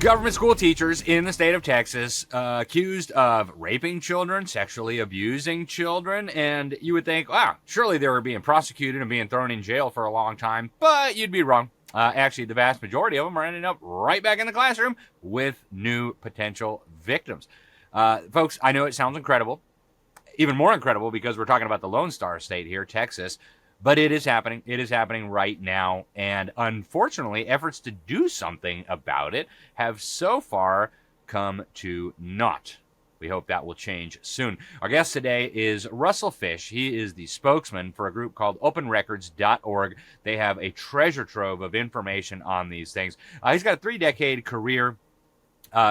Government school teachers in the state of Texas accused of raping children, sexually abusing children, and you would think, wow, surely they were being prosecuted and being thrown in jail for a long time, but you'd be wrong. Actually, the vast majority of them are ending up right back in the classroom with new potential victims. Folks, I know it sounds incredible, even more incredible because we're talking about the Lone Star State here, Texas. But it is happening. It is happening right now. And unfortunately, efforts to do something about it have so far come to naught. We hope that will change soon. Our guest today is Russell Fish. He is the spokesman for a group called openrecords.org. They have a treasure trove of information on these things. He's got a 3-decade career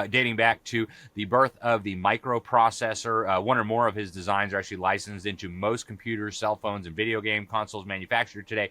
dating back to the birth of the microprocessor. One or more of his designs are actually licensed into most computers, cell phones, and video game consoles manufactured today.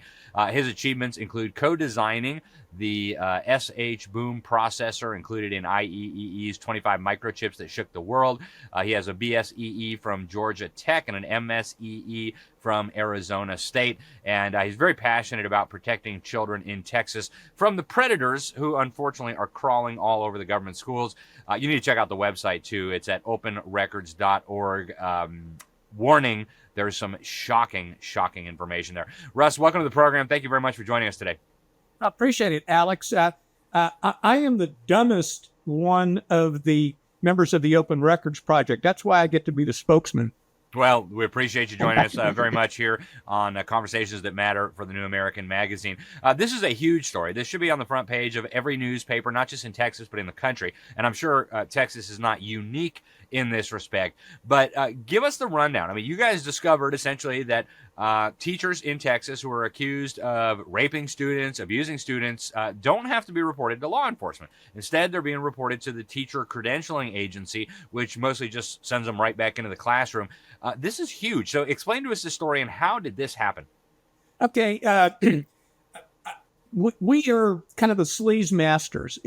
His achievements include co-designing the SH Boom processor included in IEEE's 25 microchips that shook the world. He has a BSEE from Georgia Tech and an MSEE from Arizona State. And he's very passionate about protecting children in Texas from the predators who unfortunately are crawling all over the government schools. You need to check out the website too. It's at openrecords.org. Warning, there's some shocking information there. Russ, welcome to the program. Thank you very much for joining us today. I appreciate it, Alex. I am the dumbest one of the members of the Open Records Project. That's why I get to be the spokesman. Well, we appreciate you joining us very much here on Conversations That Matter for the New American Magazine. This is a huge story. This should be on the front page of every newspaper, not just in Texas, but in the country. And I'm sure Texas is not unique in this respect. But give us the rundown. I mean, you guys discovered essentially that teachers in Texas who are accused of raping students, abusing students, don't have to be reported to law enforcement. Instead, they're being reported to the teacher credentialing agency, which mostly just sends them right back into the classroom. This is huge. So explain to us the story and how did this happen? Okay. We are kind of the sleaze masters.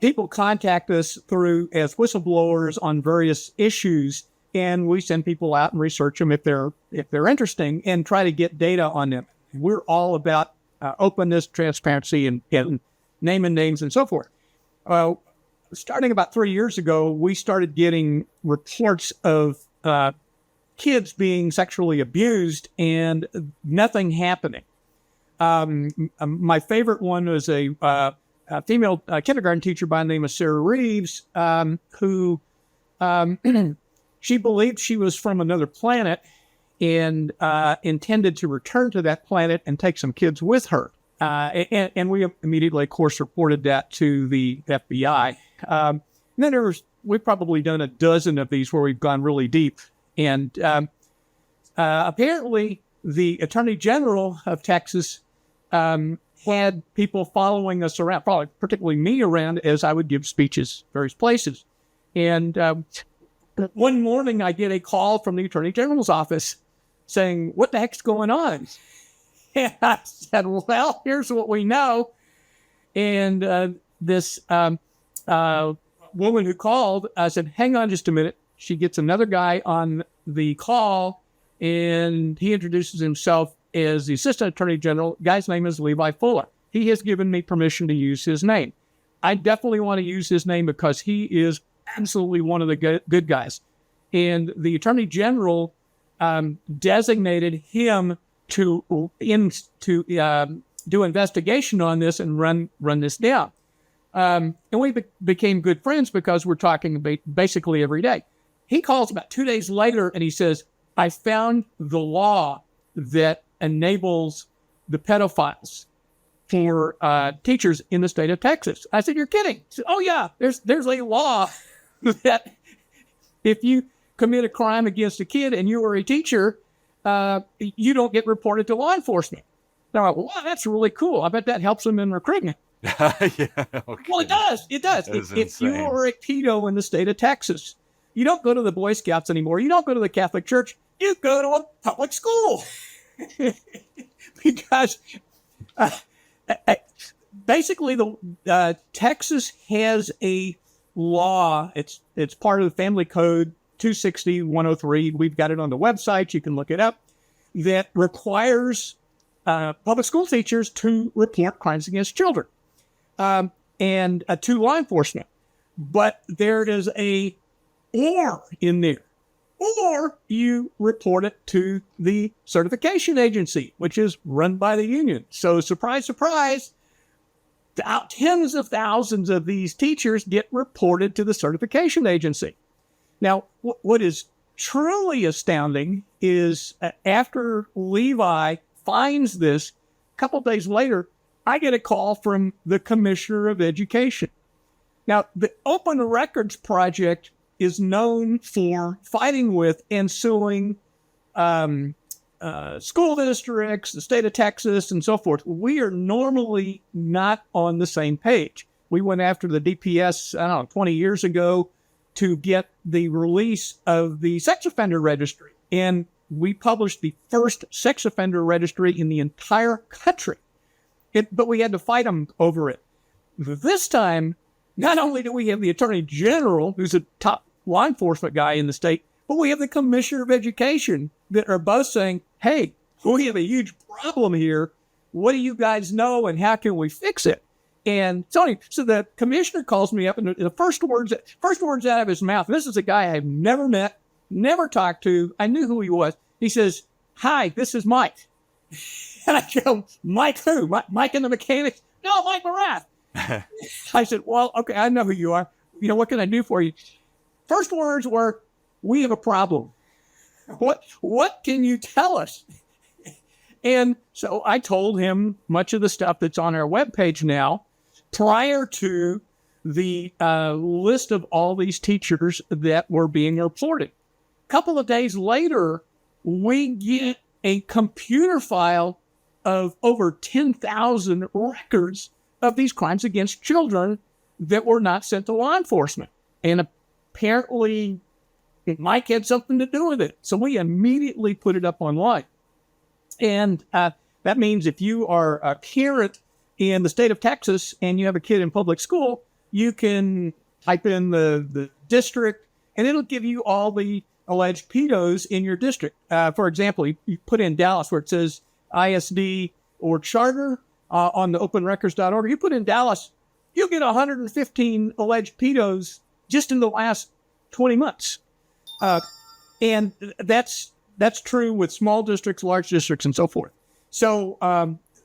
People contact us through as whistleblowers on various issues, and we send people out and research them if they're interesting and try to get data on them. We're all about openness, transparency, and naming names and so forth. Starting about 3 years ago, we started getting reports of kids being sexually abused and nothing happening. My favorite one was a female kindergarten teacher by the name of Sarah Reeves, who she believed she was from another planet and intended to return to that planet and take some kids with her. And we immediately, of course, reported that to the FBI. And then we've probably done a dozen of these where we've gone really deep. And apparently the Attorney General of Texas had people following us around, probably particularly me around, as I would give speeches various places. And one morning I get a call from the Attorney General's office saying, "What the heck's going on?" And I said, "Well, here's what we know." And this woman who called, I said, "Hang on just a minute." She gets another guy on the call, and he introduces himself as the Assistant Attorney General. Guy's name is Levi Fuller. He has given me permission to use his name. I definitely want to use his name because he is absolutely one of the good guys. And the Attorney General designated him to do investigation on this and run this down. And we became good friends because we're talking basically every day. He calls about 2 days later and he says, "I found the law that enables the pedophiles for teachers in the state of Texas." I said, "You're kidding." He said, "Oh yeah, there's a law that if you commit a crime against a kid and you are a teacher, you don't get reported to law enforcement." Now, I went, "Wow, that's really cool. I bet that helps them in recruitment." Yeah, okay. Well, it does. It does. If you are a pedo in the state of Texas, you don't go to the Boy Scouts anymore. You don't go to the Catholic Church. You go to a public school. Because basically, Texas has a law. It's part of the Family Code 260-103. We've got it on the website. You can look it up. That requires public school teachers to report crimes against children. and to law enforcement. But there is a or in there. Or you report it to the certification agency, which is run by the union. So surprise, surprise, tens of thousands of these teachers get reported to the certification agency. Now, what is truly astounding is after Levi finds this, a couple of days later, I get a call from the Commissioner of Education. Now, the Open Records Project is known for fighting with and suing school districts, the state of Texas, and so forth. We are normally not on the same page. We went after the DPS, 20 years ago to get the release of the sex offender registry. And we published the first sex offender registry in the entire country. But we had to fight them over it. This time, not only do we have the Attorney General, who's a top law enforcement guy in the state, but we have the Commissioner of Education that are both saying, hey, we have a huge problem here. What do you guys know and how can we fix it? And so the commissioner calls me up, and the first words out of his mouth, and this is a guy I've never met, never talked to. I knew who he was. He says, hi, this is Mike. And I go, Mike who? Mike and the mechanics? No, Mike Morath. I said, well, okay, I know who you are. What can I do for you? First words were, we have a problem. What can you tell us? And so I told him much of the stuff that's on our webpage now, prior to the list of all these teachers that were being reported. A couple of days later, we get a computer file of over 10,000 records of these crimes against children that were not sent to law enforcement. And apparently, Mike had something to do with it. So we immediately put it up online. And that means if you are a parent in the state of Texas and you have a kid in public school, you can type in the district, and it'll give you all the alleged pedos in your district. For example, you put in Dallas where it says ISD or charter on the openrecords.org. You put in Dallas, you'll get 115 alleged pedos just in the last 20 months. And that's true with small districts, large districts, and so forth. So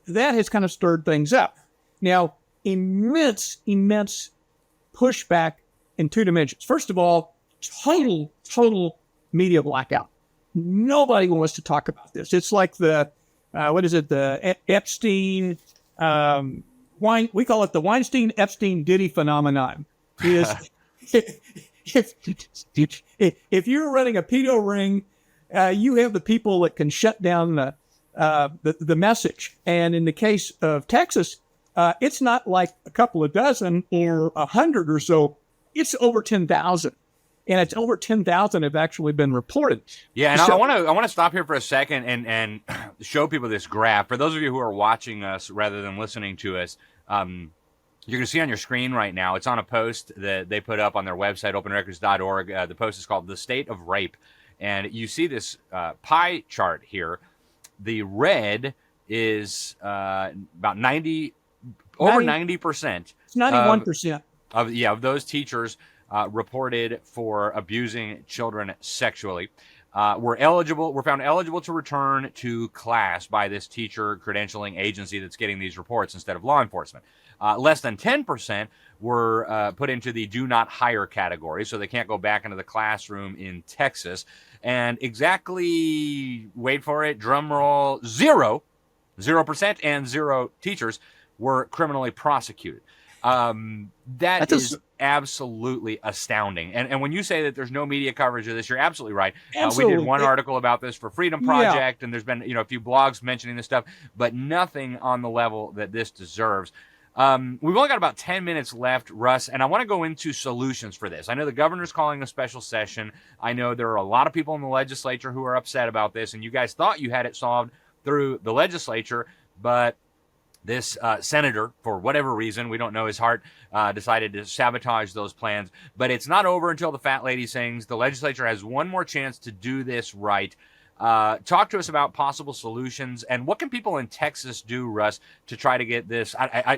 that has kind of stirred things up. Now, immense pushback in two dimensions. First of all, total media blackout. Nobody wants to talk about this. It's like the Epstein, we call it the Weinstein-Epstein-Diddy phenomenon. Is if you're running a pedo ring, you have the people that can shut down the message. And in the case of Texas, it's not like a couple of dozen or 100 or so. It's over 10,000. And it's over 10,000 have actually been reported. Yeah, and I want to stop here for a second and show people this graph. For those of you who are watching us rather than listening to us, you're going to see on your screen right now, it's on a post that they put up on their website, openrecords.org. The post is called The State of Rape. And you see this pie chart here. The red is about 90%. It's 91%. Of those teachers reported for abusing children sexually were found eligible to return to class by this teacher credentialing agency that's getting these reports instead of law enforcement. Less than 10% were put into the do not hire category, so they can't go back into the classroom in Texas. And exactly, wait for it, drum roll, 0% and 0 teachers were criminally prosecuted. That is absolutely astounding. And when you say that there's no media coverage of this, you're absolutely right. We did one article about this for Freedom Project, and there's been a few blogs mentioning this stuff, but nothing on the level that this deserves. We've only got about 10 minutes left, Russ, and I want to go into solutions for this. I know the governor's calling a special session. I know there are a lot of people in the legislature who are upset about this, and you guys thought you had it solved through the legislature, but this senator, for whatever reason, we don't know his heart, decided to sabotage those plans. But it's not over until the fat lady sings. The legislature has one more chance to do this right. Talk to us about possible solutions, and what can people in Texas do, Russ, to try to get this?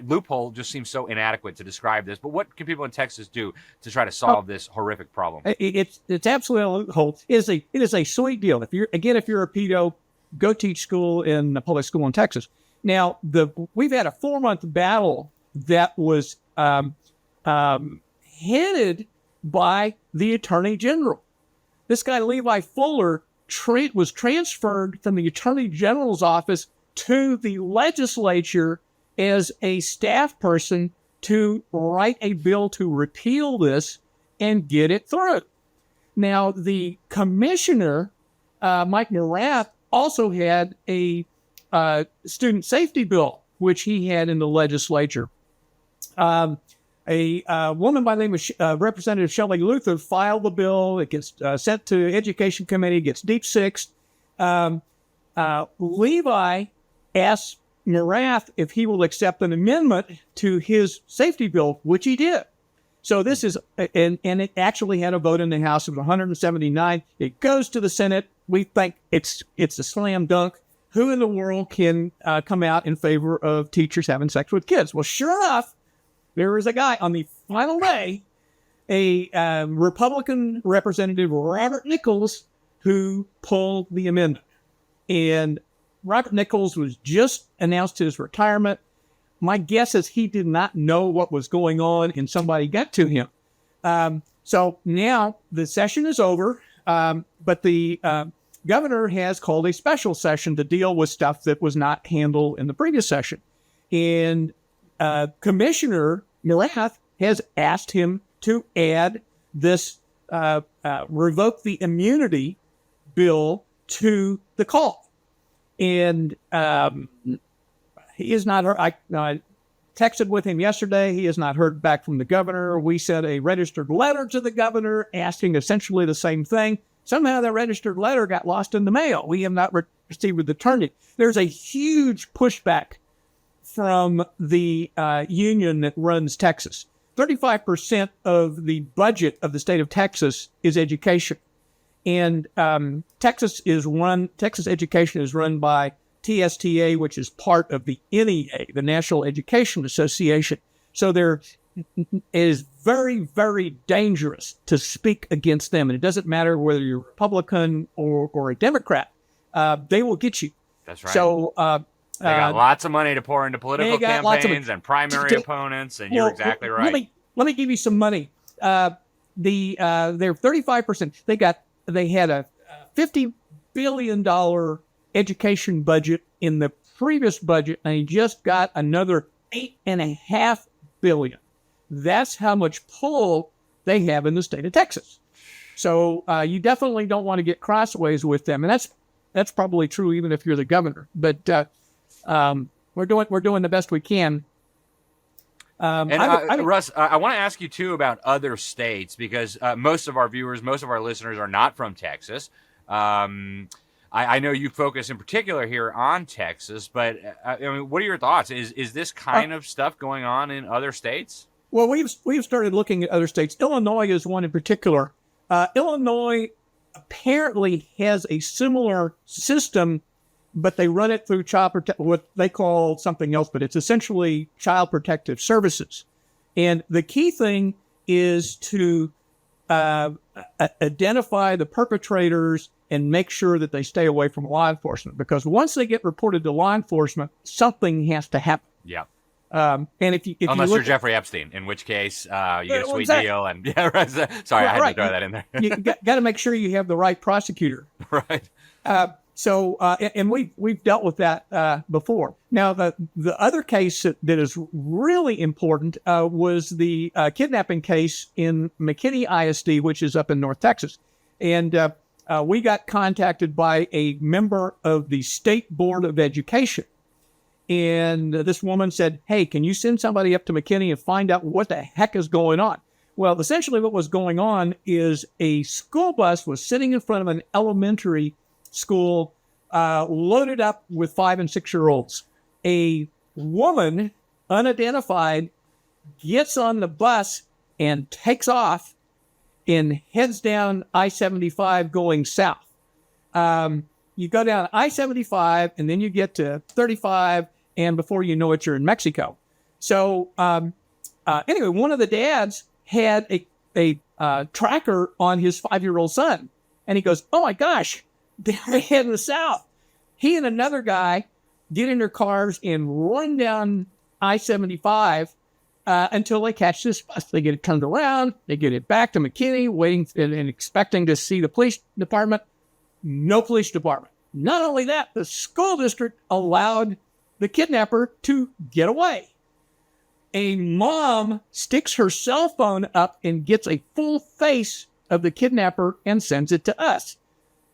Loophole just seems so inadequate to describe this, but what can people in Texas do to try to solve this horrific problem? It's absolutely a loophole. It is a sweet deal. If you're a pedo, go teach school in a public school in Texas. Now, we've had a 4-month battle that was headed by the Attorney General. This guy, Levi Fuller, was transferred from the Attorney General's office to the legislature as a staff person to write a bill to repeal this and get it through. Now, the commissioner, Mike Morath, also had a student safety bill, which he had in the legislature. A woman by the name of Representative Shelley Luther filed the bill. It gets sent to Education Committee, gets deep sixed. Levi asked Morath if he will accept an amendment to his safety bill, which he did. So this is, and it actually had a vote in the House of 179. It goes to the Senate. We think it's a slam dunk. Who in the world can come out in favor of teachers having sex with kids? Well, sure enough, there was a guy on the final day, a Republican Representative Robert Nichols, who pulled the amendment. And Robert Nichols was just announced his retirement. My guess is he did not know what was going on, and somebody got to him. So now the session is over, but the governor has called a special session to deal with stuff that was not handled in the previous session. And Commissioner Morath has asked him to add this revoke the immunity bill to the call. And he is not, I texted with him yesterday. He has not heard back from the governor. We sent a registered letter to the governor asking essentially the same thing. Somehow that registered letter got lost in the mail. We have not received the return. There's a huge pushback from the union that runs Texas. 35% of the budget of the state of Texas is education. And Texas education is run by TSTA, which is part of the NEA, the National Education Association. So there is very, very dangerous to speak against them. And it doesn't matter whether you're Republican or a Democrat. They will get you. That's right. So they got lots of money to pour into political campaigns and primary opponents, and you're exactly right. Let me give you some money. They're 35%. They had a $50 billion education budget in the previous budget, and they just got another $8.5 billion. That's how much pull they have in the state of Texas. So you definitely don't want to get crossways with them, and that's probably true even if you're the governor. But we're doing the best we can. Russ, I want to ask you too about other states, because most of our viewers, most of our listeners are not from Texas. I know you focus in particular here on Texas, but I mean, what are your thoughts? Is this kind of stuff going on in other states? Well, we've started looking at other states. Illinois is one in particular. Illinois apparently has a similar system, but they run it through what they call something else, but it's essentially Child Protective Services. And the key thing is to identify the perpetrators and make sure that they stay away from law enforcement, because once they get reported to law enforcement, something has to happen. Yeah. And if unless you're Jeffrey Epstein, in which case you get a sweet deal. And yeah, right. Sorry, I had to throw that in there. You got to make sure you have the right prosecutor. Right. And we've dealt with that before. Now, the other case that is really important was the kidnapping case in McKinney ISD, which is up in North Texas. And we got contacted by a member of the State Board of Education. And this woman said, hey, can you send somebody up to McKinney and find out what the heck is going on? Well, essentially what was going on is a school bus was sitting in front of an elementary school loaded up with 5- and 6-year-olds. A woman, unidentified, gets on the bus and takes off and heads down I-75 going south. you go down I-75, and then you get to 35, and before you know it, you're in Mexico. So anyway, one of the dads had a tracker on his 5-year-old son, and he goes, "Oh my gosh, they're heading south." He and another guy get in their cars and run down I-75 until they catch this bus. They get it turned around, they get it back to McKinney, waiting and expecting to see the police department. No police department. Not only that, the school district allowed the kidnapper to get away. A mom sticks her cell phone up and gets a full face of the kidnapper and sends it to us.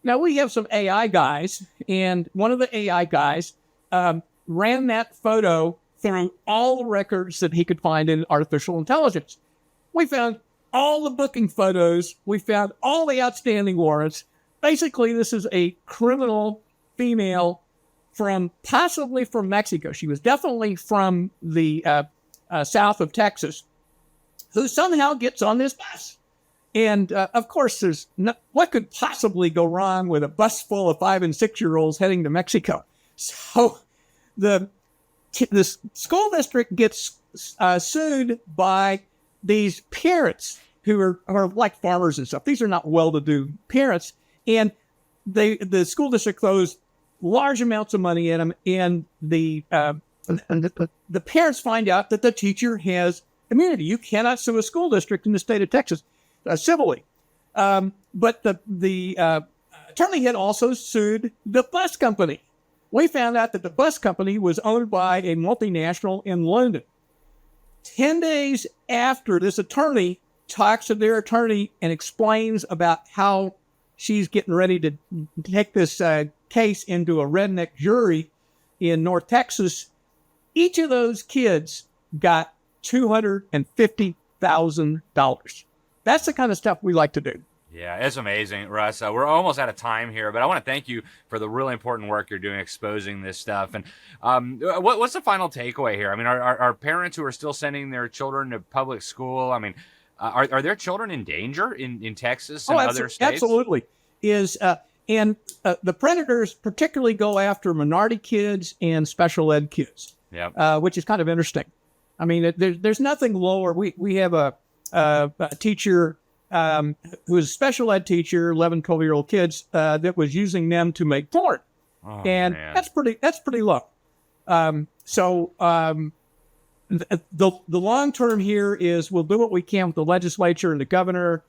Now, we have some AI guys, and one of the AI guys ran that photo through all the records that he could find in artificial intelligence. We found all the booking photos. We found all the outstanding warrants. Basically, this is a criminal female possibly from Mexico. She was definitely from the south of Texas, who somehow gets on this bus. And of course, what could possibly go wrong with a bus full of 5- and 6-year-olds heading to Mexico? So the school district gets sued by these parents who are like farmers and stuff. These are not well-to-do parents. And the school district throws large amounts of money at them, and the parents find out that the teacher has immunity. You cannot sue a school district in the state of Texas civilly. But the attorney had also sued the bus company. We found out that the bus company was owned by a multinational in London. 10 days after this attorney talks to their attorney and explains about how she's getting ready to take this case into a redneck jury in North Texas, each of those kids got $250,000. That's the kind of stuff we like to do. Yeah, it's amazing, Russ. We're almost out of time here, but I want to thank you for the really important work you're doing exposing this stuff. And what's the final takeaway here? I mean, are parents who are still sending their children to public school, I mean, are their children in danger in Texas and other states? Absolutely. And the predators particularly go after minority kids and special ed kids, which is kind of interesting. I mean, there's nothing lower. We have a teacher who was a special ed teacher, 11, 12-year-old kids, that was using them to make porn. Oh, and man. That's pretty low. The long term here is we'll do what we can with the legislature and the governor.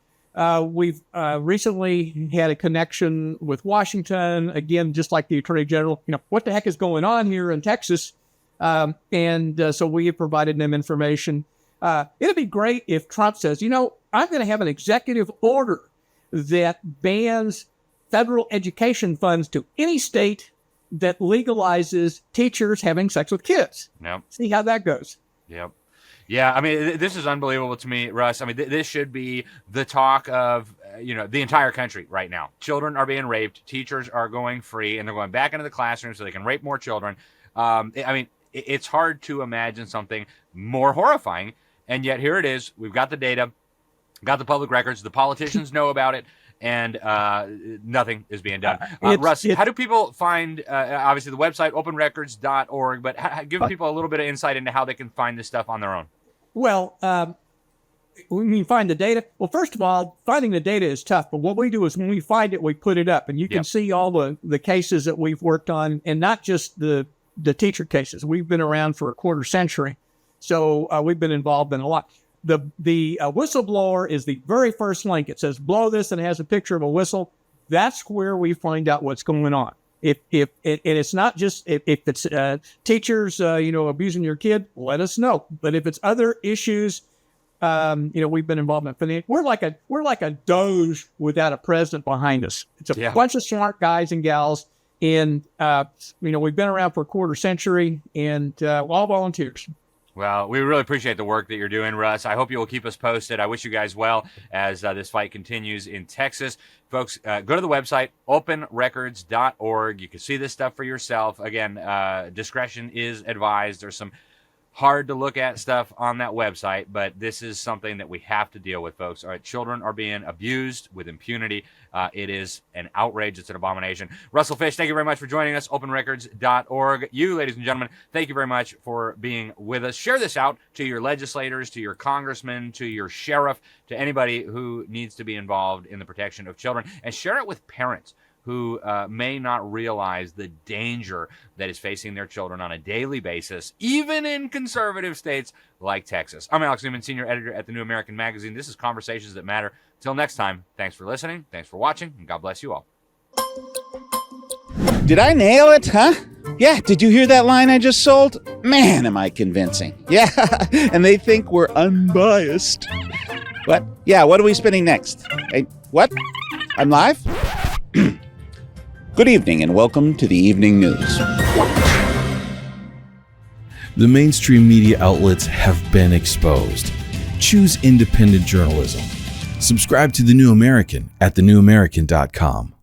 We've recently had a connection with Washington, again, just like the Attorney General. What the heck is going on here in Texas? So we have provided them information. It'd be great if Trump says, I'm going to have an executive order that bans federal education funds to any state that legalizes teachers having sex with kids. Yep. See how that goes. Yep. Yeah, I mean, this is unbelievable to me, Russ. I mean, this should be the talk of, the entire country right now. Children are being raped. Teachers are going free, and they're going back into the classroom so they can rape more children. It's hard to imagine something more horrifying, and yet here it is. We've got the data, got the public records. The politicians know about it, and nothing is being done. Russ, how do people find, obviously, the website, openrecords.org, but give people a little bit of insight into how they can find this stuff on their own? Well, when you find the data, well, first of all, finding the data is tough, but what we do is when we find it, we put it up, and you can see all the cases that we've worked on, and not just the teacher cases. We've been around for a quarter century, so we've been involved in a lot. The whistleblower is the very first link. It says blow this, and it has a picture of a whistle. That's where we find out what's going on. If it's not just if it's teachers abusing your kid, let us know. But if it's other issues, we've been involved in it. We're like a Doge without a president behind us. It's a bunch of smart guys and gals, and we've been around for a quarter century, and all volunteers. Well, we really appreciate the work that you're doing, Russ. I hope you will keep us posted. I wish you guys well as this fight continues in Texas. Folks, go to the website, openrecords.org. You can see this stuff for yourself. Again, discretion is advised. There's some hard to look at stuff on that website, but this is something that we have to deal with, folks. All right, children are being abused with impunity. It is an outrage. It's an abomination. Russell Fish, thank you very much for joining us. Openrecords.org. You, ladies and gentlemen, thank you very much for being with us. Share this out to your legislators, to your congressman, to your sheriff, to anybody who needs to be involved in the protection of children, and share it with parents who may not realize the danger that is facing their children on a daily basis, even in conservative states like Texas. I'm Alex Newman, senior editor at the New American Magazine. This is Conversations That Matter. Till next time, thanks for listening, thanks for watching, and God bless you all. Did I nail it, huh? Yeah, did you hear that line I just sold? Man, am I convincing. Yeah, and they think we're unbiased. What? Yeah, what are we spinning next? Hey, what? I'm live? Good evening and welcome to the evening news. The mainstream media outlets have been exposed. Choose independent journalism. Subscribe to The New American at thenewamerican.com.